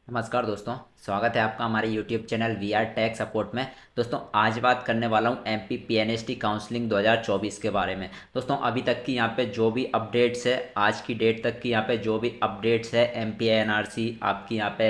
नमस्कार दोस्तों। स्वागत है आपका हमारे YouTube channel we are tech support में। दोस्तों आज बात करने वाला हूँ एमपी पीएनएसटी काउंसलिंग 2024 के बारे में। दोस्तों अभी तक की यहाँ पे जो भी अपडेट्स है, आज की डेट तक की यहाँ पे जो भी अपडेट्स है एमपी एनआरसी आपकी यहाँ पे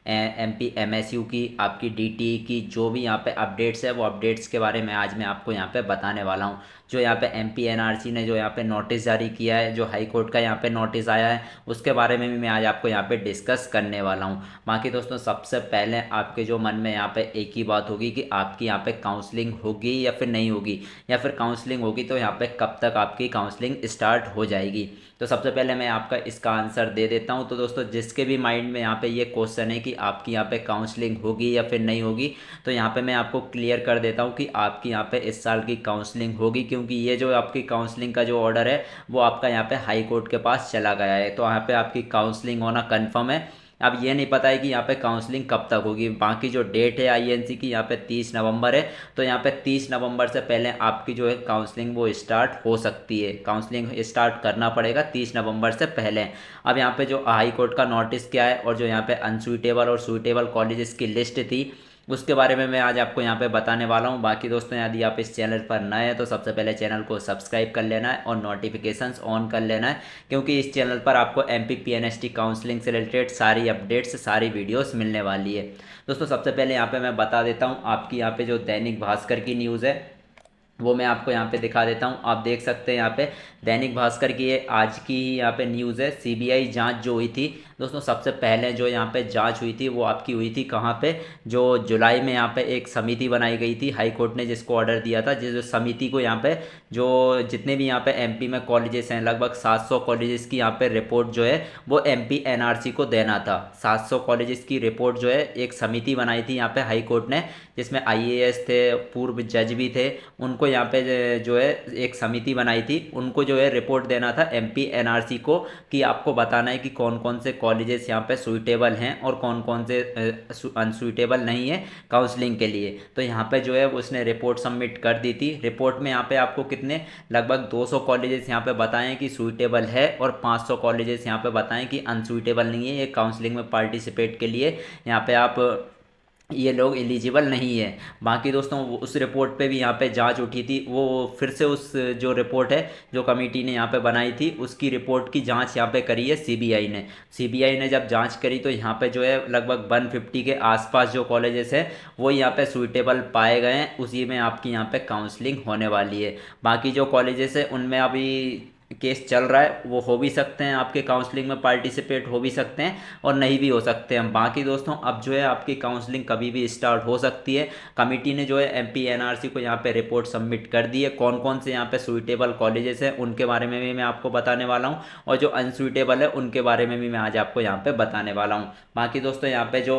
एमपी एमएसयू की, आपकी डीटी की, जो भी यहाँ पे अपडेट्स है वो अपडेट्स के बारे में आज मैं आपको यहाँ पे बताने वाला हूँ। जो यहाँ पे एमपी एनआरसी ने जो यहाँ पे नोटिस जारी किया है, जो हाई कोर्ट का यहाँ पे नोटिस आया है, उसके बारे में भी मैं आज आपको यहाँ पे डिस्कस करने वाला हूँ। बाकी दोस्तों सबसे पहले आपके जो मन में यहाँ पे एक ही बात होगी कि आपकी यहाँ पे काउंसलिंग होगी या फिर नहीं होगी, या फिर काउंसलिंग होगी तो यहाँ पे कब तक आपकी काउंसलिंग स्टार्ट हो जाएगी। तो सबसे पहले मैं आपका इसका आंसर दे देता हूँ। तो दोस्तों जिसके भी माइंड में यहाँ पे ये क्वेश्चन है कि आपकी यहाँ पे काउंसलिंग होगी या फिर नहीं होगी, तो यहाँ पे मैं आपको क्लियर कर देता हूँ कि आपकी यहाँ पे इस साल की काउंसलिंग होगी, क्योंकि ये जो आपकी काउंसलिंग का जो ऑर्डर है वो आपका यहाँ पे हाई कोर्ट के पास चला गया है। तो यहाँ पे आपकी काउंसलिंग होना कन्फर्म है। अब ये नहीं पता है कि यहाँ पे काउंसलिंग कब तक होगी। बाकी जो डेट है आईएनसी की यहाँ पे 30 नवंबर है। तो यहाँ पे 30 नवंबर से पहले आपकी जो है काउंसलिंग वो स्टार्ट हो सकती है। काउंसलिंग स्टार्ट करना पड़ेगा 30 नवंबर से पहले। अब यहाँ पे जो हाई कोर्ट का नोटिस क्या है और जो यहाँ पे अनसुइटेबल और सुइटेबल कॉलेजेस की लिस्ट थी, उसके बारे में मैं आज आपको यहाँ पे बताने वाला हूँ। बाकी दोस्तों यदि आप इस चैनल पर नए हैं तो सबसे पहले चैनल को सब्सक्राइब कर लेना है और नोटिफिकेशंस ऑन कर लेना है, क्योंकि इस चैनल पर आपको एमपी पीएनएसटी काउंसलिंग से रिलेटेड सारी अपडेट्स, सारी वीडियोस मिलने वाली है। दोस्तों सबसे पहले यहाँ पे मैं बता देता हूँ आपकी यहाँ पे जो दैनिक भास्कर की न्यूज़ है वो मैं आपको यहाँ पे दिखा देता हूँ। आप देख सकते हैं यहाँ पे दैनिक भास्कर की ये आज की ही यहाँ पे न्यूज़ है। सीबीआई जांच जो हुई थी दोस्तों, सबसे पहले जो यहाँ पे जांच हुई थी वो आपकी हुई थी कहाँ पे, जो जुलाई में यहाँ पे एक समिति बनाई गई थी हाई कोर्ट ने, जिसको ऑर्डर दिया था, जिस समिति को यहाँ पे जो जितने भी यहाँ पे एमपी में कॉलेजेस हैं, लगभग 700 कॉलेजेस की यहाँ पे रिपोर्ट जो है वो एमपी एनआरसी को देना था। 700 कॉलेजेस की रिपोर्ट जो है एक समिति बनाई थी यहाँ पे हाई कोर्ट ने, जिसमें आईएएस थे, पूर्व जज भी थे, उनको यहाँ पे जो है एक समिति बनाई थी। उनको जो है रिपोर्ट देना था एमपी एनआरसी को कि आपको बताना है कि कौन कौन से कॉलेजेस यहाँ पे सुइटेबल हैं और कौन कौन से अनसुइटेबल नहीं है काउंसलिंग के लिए। तो यहाँ पे जो है उसने रिपोर्ट सबमिट कर दी थी। रिपोर्ट में यहाँ पे आपको कितने, लगभग 200 कॉलेजेस यहाँ पे बताएं कि सुइटेबल है और 500 कॉलेजेस यहाँ पे बताएं कि अनसुइटेबल नहीं है, ये काउंसलिंग में पार्टिसिपेट के लिए यहाँ पे आप, ये लोग एलिजिबल नहीं है। बाकी दोस्तों उस रिपोर्ट पे भी यहाँ पे जांच उठी थी, वो फिर से उस जो रिपोर्ट है जो कमेटी ने यहाँ पे बनाई थी उसकी रिपोर्ट की जांच यहाँ पे करी है सीबीआई ने। सीबीआई ने जब जांच करी तो यहाँ पे जो है लगभग 150 के आसपास जो कॉलेजेस है वो यहाँ पे सुइटेबल पाए गए हैं, उसी में आपकी यहाँ पे काउंसलिंग होने वाली है। बाकी जो कॉलेजेस है उनमें अभी केस चल रहा है, वो हो भी सकते हैं आपके काउंसलिंग में पार्टिसिपेट हो भी सकते हैं और नहीं भी हो सकते हैं। बाकी दोस्तों अब जो है आपकी काउंसलिंग कभी भी स्टार्ट हो सकती है। कमेटी ने जो है एमपी एनआरसी को यहाँ पे रिपोर्ट सबमिट कर दी है। कौन कौन से यहाँ पे सुइटेबल कॉलेजेस हैं उनके बारे में भी मैं आपको बताने वाला हूँ, और जो अनसुइटेबल है उनके बारे में भी मैं आज आपको यहाँ पे बताने वाला हूँ। बाकी दोस्तों यहाँ पे जो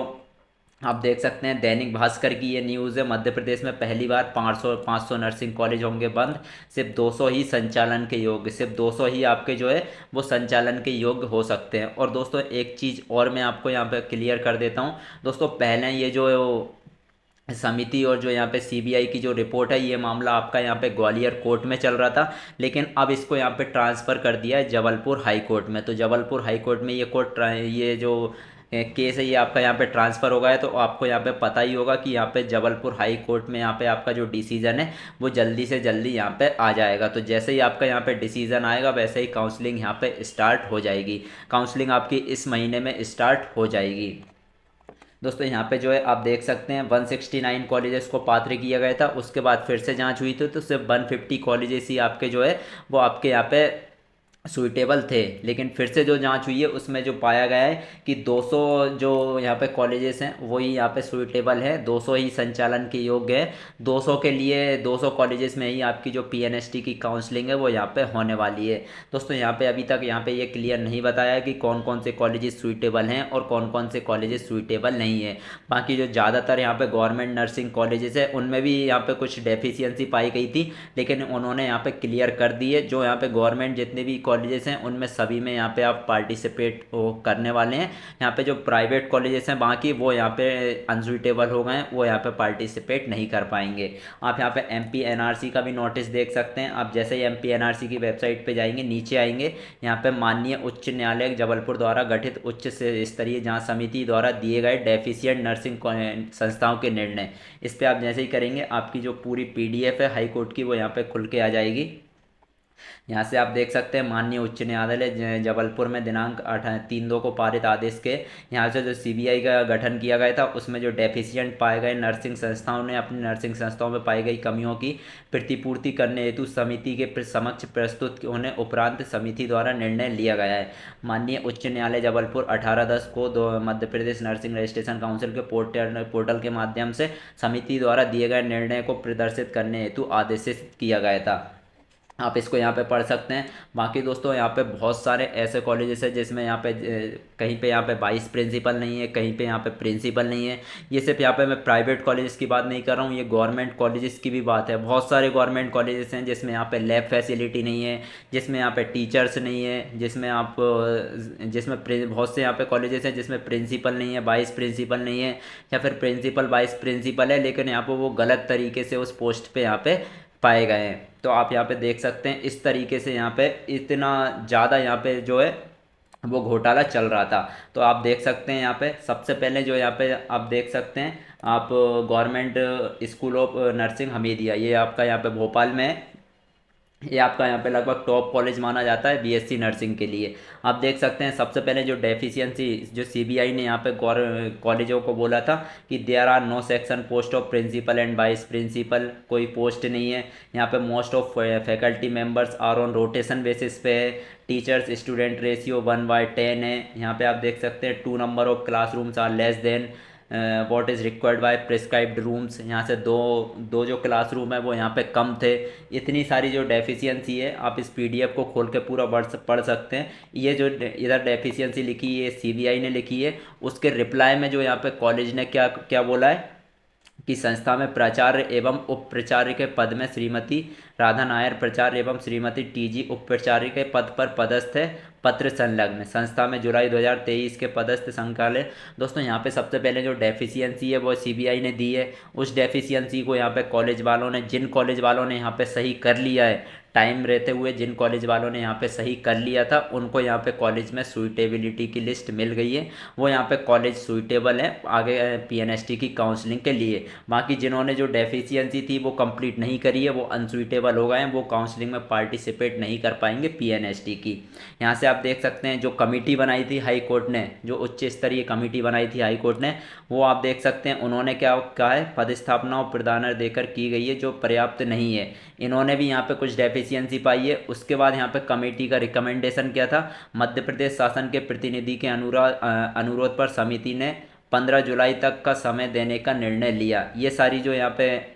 आप देख सकते हैं दैनिक भास्कर की ये न्यूज़ है, मध्य प्रदेश में पहली बार 500 नर्सिंग कॉलेज होंगे बंद, सिर्फ 200 ही संचालन के योग्य, सिर्फ 200 ही आपके जो है वो संचालन के योग्य हो सकते हैं। और दोस्तों एक चीज़ और मैं आपको यहाँ पे क्लियर कर देता हूँ। दोस्तों पहले ये जो समिति और जो यहाँ पे सीबीआई की जो रिपोर्ट है, ये मामला आपका यहाँ पे ग्वालियर कोर्ट में चल रहा था, लेकिन अब इसको यहाँ पे ट्रांसफ़र कर दिया है जबलपुर हाई कोर्ट में। तो जबलपुर हाई कोर्ट में ये जो केस है ये आपका यहाँ पे ट्रांसफ़र हो गया है। तो आपको यहाँ पे पता ही होगा कि यहाँ पे जबलपुर हाई कोर्ट में यहाँ पे आपका जो डिसीज़न है वो जल्दी से जल्दी यहाँ पे आ जाएगा। तो जैसे ही आपका यहाँ पे डिसीज़न आएगा वैसे ही काउंसलिंग यहाँ पे स्टार्ट हो जाएगी। काउंसलिंग आपकी इस महीने में स्टार्ट हो जाएगी। दोस्तों यहाँ पे जो है आप देख सकते हैं 169 कॉलेजेस को पात्र किया गया था, उसके बाद फिर से जांच हुई थी तो सिर्फ 150 कॉलेजेस ही आपके जो है वो आपके यहाँ पे सुइटेबल थे। लेकिन फिर से जो जांच हुई है उसमें जो पाया गया है कि 200 जो यहाँ पे कॉलेजेस हैं वही यहाँ पे सुइटेबल है, 200 ही संचालन के योग्य है। 200 के लिए 200 कॉलेजेस में ही आपकी जो पीएनएसटी की काउंसलिंग है वो यहाँ पे होने वाली है। दोस्तों यहाँ पे अभी तक यहाँ पे ये क्लियर नहीं बताया है कि कौन कौन से कॉलेजेस सुइटेबल हैं और कौन कौन से कॉलेजेस सुइटेबल नहीं है। बाकी जो ज़्यादातर यहाँ पे गवर्नमेंट नर्सिंग कॉलेजेस है उनमें भी यहाँ पे कुछ डेफिशिएंसी पाई गई थी, लेकिन उन्होंने यहाँ पे क्लियर कर दी है। जो यहाँ पे गवर्नमेंट जितने भी कॉलेजेस हैं उनमें सभी में यहाँ पे आप पार्टिसिपेट करने वाले हैं। यहाँ पे जो प्राइवेट कॉलेजेस हैं बाकी वो यहाँ पे अनसुइटेबल हो गए हैं, वो यहाँ पे पार्टिसिपेट नहीं कर पाएंगे। आप यहाँ पे एमपी एनआरसी का भी नोटिस देख सकते हैं। आप जैसे ही एमपी एनआरसी की वेबसाइट पे जाएंगे, नीचे आएंगे, यहाँ पे माननीय उच्च न्यायालय जबलपुर द्वारा गठित उच्च से स्तरीय जांच समिति द्वारा दिए गए डेफिशिएंट नर्सिंग संस्थाओं के निर्णय, इस पर आप जैसे ही करेंगे आपकी जो पूरी पीडीएफ है हाई कोर्ट की वो यहाँ पे खुल के आ जाएगी। यहाँ से आप देख सकते हैं माननीय उच्च न्यायालय जबलपुर में दिनांक 3/2 को पारित आदेश के यहाँ से जो सीबीआई का गठन किया गया था उसमें जो डेफिशिएंट पाए गए नर्सिंग संस्थाओं ने अपनी नर्सिंग संस्थाओं में पाई गई कमियों की प्रतिपूर्ति करने हेतु समिति के समक्ष प्रस्तुत होने उपरांत समिति द्वारा निर्णय लिया गया है। माननीय उच्च न्यायालय जबलपुर 18/10 को Madhya Pradesh nursing registration council के पोर्टल के माध्यम से समिति द्वारा दिए गए निर्णय को प्रदर्शित करने हेतु आदेशित किया गया था। आप इसको यहाँ पे पढ़ सकते हैं। बाकी दोस्तों यहाँ पे बहुत सारे ऐसे कॉलेजेस हैं जिसमें यहाँ पे कहीं पे यहाँ पे वाइस प्रिंसिपल नहीं है, कहीं पे यहाँ पे प्रिंसिपल नहीं है। ये सिर्फ यहाँ पे मैं प्राइवेट कॉलेजेस की बात नहीं कर रहा हूँ, ये गवर्नमेंट कॉलेजेस की भी बात है। बहुत सारे गवर्नमेंट कॉलेजेस हैं जिसमें यहाँ पे लैब फैसिलिटी नहीं है, जिसमें यहाँ पे टीचर्स नहीं है, जिसमें आप बहुत से यहाँ पे कॉलेजेस हैं जिसमें प्रिंसिपल नहीं है, वाइस प्रिंसिपल नहीं है, या फिर प्रिंसिपल वाइस प्रिंसिपल है लेकिन यहाँ पे वो गलत तरीके से उस पोस्ट पे यहाँ पे पाए गए हैं। तो आप यहाँ पे देख सकते हैं इस तरीके से यहाँ पे इतना ज़्यादा यहाँ पे जो है वो घोटाला चल रहा था। तो आप देख सकते हैं यहाँ पे सबसे पहले जो यहाँ पे आप देख सकते हैं आप government school of nursing Hamidia, ये आपका यहाँ पे भोपाल में है। ये आपका यहाँ पे लगभग टॉप कॉलेज माना जाता है बीएससी नर्सिंग के लिए। आप देख सकते हैं सबसे पहले जो डेफिशिएंसी जो सीबीआई ने यहाँ पे कॉलेजों को बोला था कि there are no section post of principal and vice principal, कोई पोस्ट नहीं है यहाँ पे। Most of faculty members are on rotation basis पे है। टीचर्स स्टूडेंट रेशियो 1/10 है। यहाँ पे आप देख सकते हैं 2 number of classrooms are less than what is required by prescribed rooms, यहाँ से दो दो जो क्लासरूम है वो यहाँ पे कम थे। इतनी सारी जो डेफिशिएंसी है आप इस पीडीएफ को खोल के पूरा पढ़ सकते हैं। ये जो इधर डेफिशिएंसी लिखी है सीबीआई ने लिखी है, उसके रिप्लाई में जो यहाँ पे कॉलेज ने क्या क्या बोला है कि संस्था में प्राचार्य एवं उप प्राचार्य के पद में श्रीमती राधा नायर प्राचार्य एवं श्रीमती टीजी उप प्राचार्य के पद पर पदस्थ है। पत्र संलग्न संस्था में जुलाई 2023 के पदस्थ संकालय। दोस्तों यहाँ पे सबसे पहले जो डेफिशिएंसी है वो सीबीआई ने दी है। उस डेफिशिएंसी को यहाँ पे कॉलेज वालों ने जिन कॉलेज वालों ने यहाँ पे सही कर लिया है, टाइम रहते हुए जिन कॉलेज वालों ने यहाँ पे सही कर लिया था उनको यहाँ पे कॉलेज में सुइटेबिलिटी की लिस्ट मिल गई है। वो यहाँ पे कॉलेज सुइटेबल है आगे पीएनएसटी की काउंसलिंग के लिए। बाकी जिन्होंने जो डेफिशिएंसी थी वो कंप्लीट नहीं करी है वो अनसुइटेबल हो गए हैं, वो काउंसलिंग में पार्टिसिपेट नहीं कर पाएंगे पीएनएसटी की। यहाँ से आप देख सकते हैं जो कमेटी बनाई थी हाई कोर्ट ने, जो उच्च स्तरीय कमेटी बनाई थी हाई कोर्ट ने, वो आप देख सकते हैं उन्होंने क्या कहा है, पदस्थापना और प्रदान देकर की गई है जो पर्याप्त नहीं है। इन्होंने भी यहाँ पे कुछ डेफिशिएंसी पाई है। उसके बाद यहाँ पे कमेटी का रिकमेंडेशन क्या था, मध्य प्रदेश शासन के प्रतिनिधि के अनुरोध पर समिति ने 15 जुलाई तक का समय देने का निर्णय लिया। ये सारी जो यहाँ पे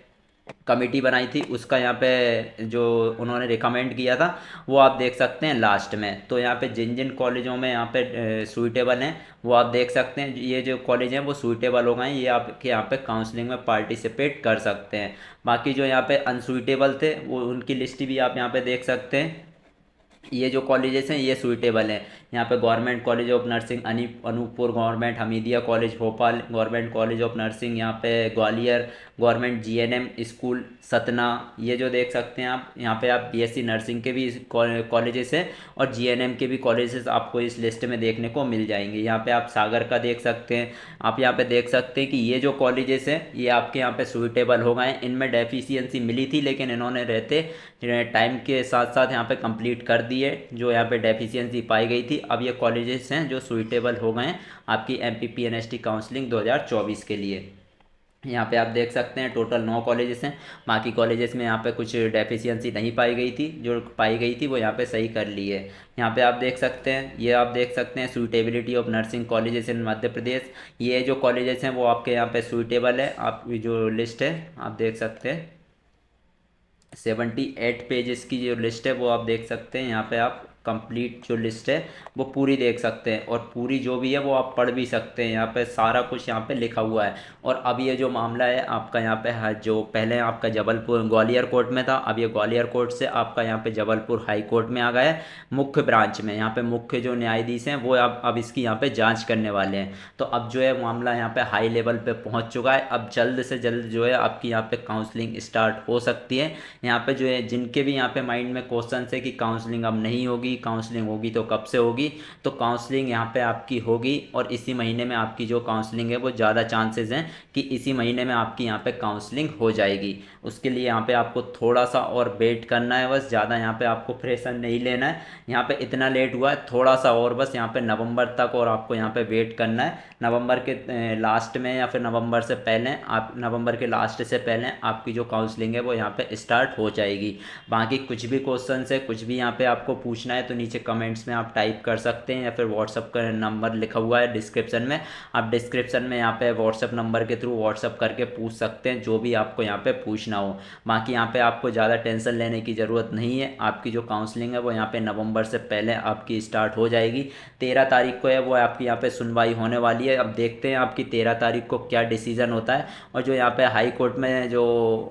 कमेटी बनाई थी उसका यहाँ पे जो उन्होंने रिकमेंड किया था वो आप देख सकते हैं लास्ट में। तो यहाँ पे जिन जिन कॉलेजों में यहाँ पे सूटेबल हैं वो आप देख सकते हैं, ये जो कॉलेज हैं वो सूटेबल हो गए हैं, ये आपके यहाँ पे काउंसलिंग में पार्टिसिपेट कर सकते हैं। बाकी जो यहाँ पे अनसूटेबल थे वो उनकी लिस्ट भी आप यहाँ पे देख सकते हैं। ये जो कॉलेजेस हैं ये सूटेबल हैं। यहाँ पे government college of nursing Anuppur, government Hamidia college Bhopal, government college of nursing यहाँ पे Gwalior, government GNM school Satna, ये जो देख सकते हैं आप यहाँ पे आप बीएससी नर्सिंग के भी कॉलेजेस हैं और जीएनएम के भी कॉलेजेस आपको इस लिस्ट में देखने को मिल जाएंगे। यहाँ पे आप सागर का देख सकते हैं। आप यहाँ पे देख सकते हैं कि ये जो कॉलेजेस हैं ये आपके यहाँ पे सूटेबल हो गए हैं। इनमें डेफिशिएंसी मिली थी लेकिन इन्होंने रहते टाइम के साथ साथ यहाँ पे कंप्लीट कर दिए जो यहाँ पे डेफिशिएंसी पाई गई थी। अब ये कॉलेजेस हैं जो सूटेबल हो गए हैं आपकी एमपीपीएनएसटी काउंसलिंग 2024 के लिए। यहाँ पे आप देख सकते हैं टोटल 9 कॉलेजेस हैं। बाकी कॉलेजेस में यहाँ पे कुछ डेफिशिएंसी नहीं पाई गई थी, जो पाई गई थी वो यहाँ पे सही कर ली है। यहाँ पे आप देख सकते हैं, ये आप देख सकते हैं suitability of nursing colleges in Madhya Pradesh. ये जो कॉलेजेस हैं वो आपके यहाँ पे सूटेबल है। आप जो लिस्ट है आप देख सकते हैं 78 पेजेस की जो लिस्ट है वो आप देख सकते हैं। यहाँ पे आप कंप्लीट जो लिस्ट है वो पूरी देख सकते हैं, और पूरी जो भी है वो आप पढ़ भी सकते हैं। यहाँ पे सारा कुछ यहाँ पे लिखा हुआ है। और अब ये जो मामला है आपका यहाँ पे जो पहले आपका जबलपुर ग्वालियर कोर्ट में था, अब ये ग्वालियर कोर्ट से आपका यहाँ पे जबलपुर हाई कोर्ट में आ गया है, मुख्य ब्रांच में। यहाँ पे मुख्य जो न्यायाधीश हैं वो अब इसकी यहाँ पे जांच करने वाले हैं। तो अब जो है मामला यहाँ पे हाई लेवल पे पहुँच चुका है। अब जल्द से जल्द जो है आपकी यहाँ पे काउंसलिंग स्टार्ट हो सकती है। यहाँ पे जो है जिनके भी यहाँ पे माइंड में क्वेश्चन है कि काउंसलिंग अब नहीं होगी, काउंसलिंग होगी तो कब से होगी, तो काउंसलिंग यहाँ पे आपकी होगी, और इसी महीने में आपकी जो काउंसलिंग है वो ज़्यादा चांसेस हैं कि इसी महीने में आपकी यहाँ पे काउंसलिंग हो जाएगी। उसके लिए यहाँ पे आपको थोड़ा सा और वेट करना है, बस ज़्यादा यहाँ पे आपको प्रेशर नहीं लेना है। यहाँ पे इतना लेट हुआ है, थोड़ा सा और बस यहाँ पे नवंबर तक और आपको यहाँ पे वेट करना है। नवंबर के लास्ट में या फिर नवंबर से पहले, आप नवंबर के लास्ट से पहले आपकी जो काउंसलिंग है वो यहाँ पे स्टार्ट हो जाएगी। बाकी कुछ भी क्वेश्चन है, कुछ भी यहाँ पे आपको पूछना है तो नीचे कमेंट्स में आप टाइप कर सकते हैं, या फिर व्हाट्सअप का नंबर लिखा हुआ है डिस्क्रिप्शन में, आप डिस्क्रिप्शन में यहाँ पे व्हाट्सअप नंबर के थ्रू व्हाट्सअप करके पूछ सकते हैं जो भी आपको यहाँ पे पूछना हो। बाकी यहाँ पे आपको ज़्यादा टेंशन लेने की ज़रूरत नहीं है। आपकी जो काउंसलिंग है वो यहाँ पे नवंबर से पहले आपकी स्टार्ट हो जाएगी। 13 तारीख को है वो आपकी यहाँ पे सुनवाई होने वाली है। अब देखते हैं आपकी 13 तारीख को क्या डिसीजन होता है। और जो यहाँ पे हाई कोर्ट में जो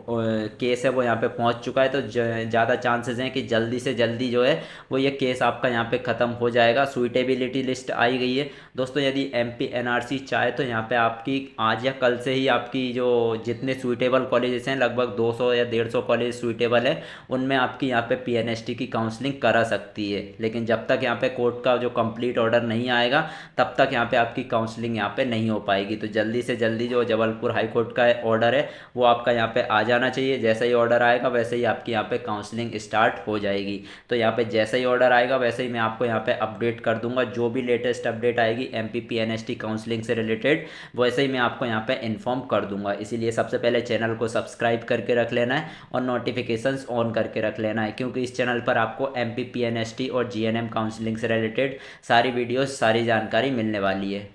केस है वो यहाँ पे पहुँच चुका है, तो ज़्यादा चांसेस हैं कि जल्दी से जल्दी जो है वो ये केस आपका यहाँ पे ख़त्म हो जाएगा। सुइटेबिलिटी लिस्ट आई गई है दोस्तों। यदि एमपी एनआरसी चाहे तो यहाँ पे आपकी आज या कल से ही आपकी जो जितने सुइटेबल कॉलेजेस हैं, लगभग 200 या 150 कॉलेज सुइटेबल है, उनमें आपकी यहाँ पे पीएनएसटी की काउंसलिंग करा सकती है। लेकिन जब तक यहाँ पे कोर्ट का जो कंप्लीट ऑर्डर नहीं आएगा तब तक यहाँ पे आपकी काउंसलिंग यहाँ पे नहीं हो पाएगी। तो जल्दी से जल्दी जो जबलपुर हाई कोर्ट का ऑर्डर है वो आपका यहाँ पे आ जाना चाहिए। जैसे ही ऑर्डर आएगा वैसे ही आपकी यहाँ पे काउंसलिंग स्टार्ट हो जाएगी। तो यहाँ पे जैसे ही ऑर्डर आएगा वैसे ही मैं आपको यहाँ पे अपडेट कर दूंगा। जो भी लेटेस्ट अपडेट आएगी एमपी पीएनएसटी काउंसलिंग से रिलेटेड वैसे ही मैं आपको यहाँ पे इन्फॉर्म कर दूंगा। इसीलिए सबसे पहले चैनल को सब्सक्राइब करके रख लेना है और नोटिफिकेशंस ऑन करके रख लेना है, क्योंकि इस चैनल पर आपको एमपी पीएनएसटी और जीएनएम काउंसलिंग से रिलेटेड सारी वीडियोस, सारी जानकारी मिलने वाली है।